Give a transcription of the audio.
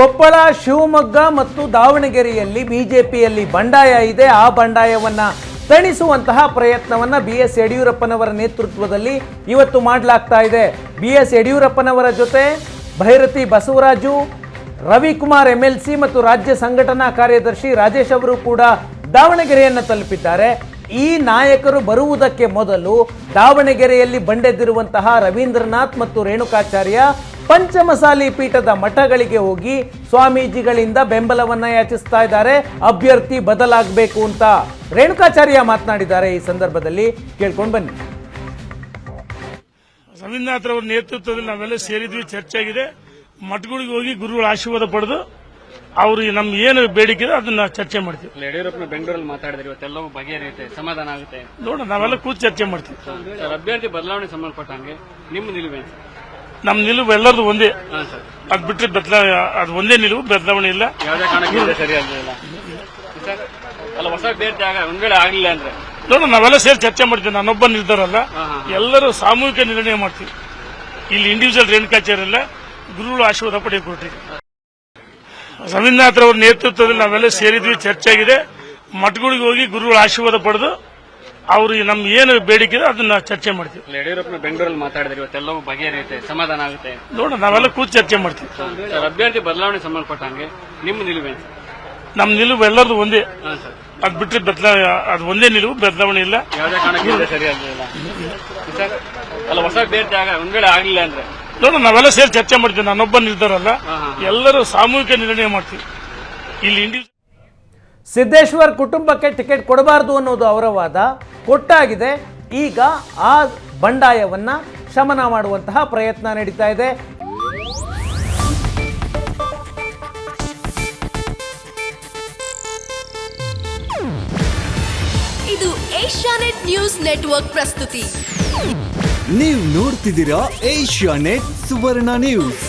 ಕೊಪ್ಪಳ, ಶಿವಮೊಗ್ಗ ಮತ್ತು ದಾವಣಗೆರೆಯಲ್ಲಿ ಬಿಜೆಪಿಯಲ್ಲಿ ಬಂಡಾಯ ಇದೆ. ಆ ಬಂಡಾಯವನ್ನ ತಣಿಸುವಂತಹ ಪ್ರಯತ್ನವನ್ನ BS ಯಡಿಯೂರಪ್ಪನವರ ನೇತೃತ್ವದಲ್ಲಿ ಇವತ್ತು ಮಾಡಲಾಗ್ತಾ ಇದೆ. BS ಯಡಿಯೂರಪ್ಪನವರ ಜೊತೆ ಭೈರತಿ ಬಸವರಾಜು, ರವಿಕುಮಾರ್ MLC ಮತ್ತು ರಾಜ್ಯ ಸಂಘಟನಾ ಕಾರ್ಯದರ್ಶಿ ರಾಜೇಶ್ ಅವರು ಕೂಡ ದಾವಣಗೆರೆಯನ್ನು ತಲುಪಿದ್ದಾರೆ. ಈ ನಾಯಕರು ಬರುವುದಕ್ಕೆ ಮೊದಲು ದಾವಣಗೆರೆಯಲ್ಲಿ ಬಂಡೆದಿರುವಂತಹ ರವೀಂದ್ರನಾಥ್ ಮತ್ತು ರೇಣುಕಾಚಾರ್ಯ ಪಂಚಮಸಾಲಿ ಪೀಠದ ಮಠಗಳಿಗೆ ಹೋಗಿ ಸ್ವಾಮೀಜಿಗಳಿಂದ ಬೆಂಬಲವನ್ನ ಯಾಚಿಸ್ತಾ ಇದ್ದಾರೆ. ಅಭ್ಯರ್ಥಿ ಬದಲಾಗಬೇಕು ಅಂತ ರೇಣುಕಾಚಾರ್ಯ ಮಾತನಾಡಿದ್ದಾರೆ. ಈ ಸಂದರ್ಭದಲ್ಲಿ ಕೇಳ್ಕೊಂಡು ಬನ್ನಿ. ರವೀಂದ್ರನಾಥ್ ಅವರ ನೇತೃತ್ವದಲ್ಲಿ ನಾವೆಲ್ಲ ಸೇರಿದ್ವಿ, ಚರ್ಚೆ ಆಗಿದೆ. ಮಠಗಳಿಗೆ ಹೋಗಿ ಗುರುಗಳ ಆಶೀರ್ವಾದ ಪಡೆದು ಅವರು ನಮ್ಗೆ ಏನು ಬೇಡಿಕೆ ಇದೆ ಅದನ್ನ ಚರ್ಚೆ ಮಾಡ್ತೀವಿ. ಯಡಿಯೂರಪ್ಪನ ಬೆಂಗಳೂರಲ್ಲಿ ಮಾತಾಡಿದ್ರೆ ಇವತ್ತೆಲ್ಲವೂ ಬಗೆಹರಿಯುತ್ತೆ, ಸಮಾಧಾನ ಆಗುತ್ತೆ. ನೋಡೋಣ, ನಾವೆಲ್ಲ ಕೂತು ಚರ್ಚೆ ಮಾಡ್ತೀವಿ. ಸರ್, ಅಭ್ಯರ್ಥಿ ಬದಲಾವಣೆ ಸಂಬಂಧಪಟ್ಟಂಗೆ ನಿಮ್ಮ ನಿಲುವೇನು? ನಮ್ಮ ನಿಲುವು ಎಲ್ಲರದು ಒಂದೇ. ಅದು ಬಿಟ್ಟರೆ ಅದು ಒಂದೇ ನಿಲುವು, ಬದಲಾವಣೆ ಇಲ್ಲ. ಯಾವುದೇ ಕಾರಣಕ್ಕೆ ಸರಿ ಆಗಲಿಲ್ಲ ಸರ್. ಅಲ್ಲ, ಹೊಸ ಅಭ್ಯರ್ಥಿ ಒಂದ್ ವೇಳೆ ಆಗಲಿಲ್ಲ ಅಂದ್ರೆ ನೋಡೋಣ, ನಾವೆಲ್ಲ ಸೇರಿ ಚರ್ಚೆ ಮಾಡ್ತೀವಿ. ನಾನೊಬ್ಬ ನಿರ್ಧಾರ ಅಲ್ಲ, ಎಲ್ಲರೂ ಸಾಮೂಹಿಕ ನಿರ್ಣಯ ಮಾಡ್ತೀವಿ. ಇಲ್ಲಿ ಇಂಡಿವಿಜುವಲ್ ರೇಣುಕಾಚಾರ್ಯ ಎಲ್ಲ ಗುರುಗಳು ಆಶೀರ್ವಾದ ಪಡೆದುಕೊಟ್ಟಿವಿ. ರವೀಂದ್ರನಾಥ್ ಅವರ ನೇತೃತ್ವದಲ್ಲಿ ನಾವೆಲ್ಲ ಸೇರಿದ್ವಿ, ಚರ್ಚೆ ಆಗಿದೆ. ಮಠಗಳಿಗೆ ಹೋಗಿ ಗುರುಗಳ ಆಶೀರ್ವಾದ ಪಡೆದು ಅವರು ನಮ್ಗೆ ಏನು ಬೇಡಿಕೆ ಇದೆ ಅದನ್ನ ಚರ್ಚೆ ಮಾಡ್ತೀವಿ. ಯಡಿಯೂರಪ್ಪನ ಬೆಂಗಳೂರಲ್ಲಿ ಮಾತಾಡಿದ್ರೆ ಇವತ್ತೆಲ್ಲವೂ ಬಗೆಹರಿಯುತ್ತೆ, ಸಮಾಧಾನ ಆಗುತ್ತೆ. ನೋಡೋಣ, ನಾವೆಲ್ಲ ಕೂತು ಚರ್ಚೆ ಮಾಡ್ತೀವಿ. ಸರ್, ಅಭ್ಯರ್ಥಿ ಬದಲಾವಣೆ ಸಂಬಂಧಪಟ್ಟಂಗೆ ನಿಮ್ಮ ನಿಲುವೇನು? ನಮ್ಮ ನಿಲುವು ಎಲ್ಲರದು ಒಂದೇ. ಅದು ಬಿಟ್ಟರೆ ಅದು ಒಂದೇ ನಿಲುವು, ಬದಲಾವಣೆ ಇಲ್ಲ. ಯಾವುದೇ ಕಾರಣಕ್ಕೆ ಸರಿ ಆಗಲಿಲ್ಲ ಸರ್. ಅಲ್ಲ, ಹೊಸ ಅಭ್ಯರ್ಥಿ ಒಂದ್ ವೇಳೆ ಆಗಲಿಲ್ಲ ಅಂದ್ರೆ ನೋಡೋಣ, ನಾವೆಲ್ಲ ಸೇರಿ ಚರ್ಚೆ ಮಾಡ್ತೀವಿ. ನಾನೊಬ್ಬ ನಿರ್ಧಾರ ಅಲ್ಲ, ಎಲ್ಲರೂ ಸಾಮೂಹಿಕ ನಿರ್ಣಯ ಮಾಡ್ತೀವಿ. ಇಲ್ಲಿ ಇಂಡಿವಿಜುವಲ್ ಸಿದ್ದೇಶ್ವರ್ ಕುಟುಂಬಕ್ಕೆ ಟಿಕೆಟ್ ಕೊಡಬಾರದು ಅನ್ನೋದು ಅವರ ವಾದ. ಕೊಟ್ಟಾಗಿದೆ. ಈಗ ಆ ಬಂಡಾಯವನ್ನ ಶಮನ ಮಾಡುವಂತಹ ಪ್ರಯತ್ನ ನಡೀತಾ ಇದೆ. ಇದು ಏಷ್ಯಾನೆಟ್ ನ್ಯೂಸ್ ನೆಟ್ವರ್ಕ್ ಪ್ರಸ್ತುತಿ. ನೀವು ನೋಡ್ತಿದ್ದೀರಾ ಏಷ್ಯಾನೆಟ್ ಸುವರ್ಣ ನ್ಯೂಸ್.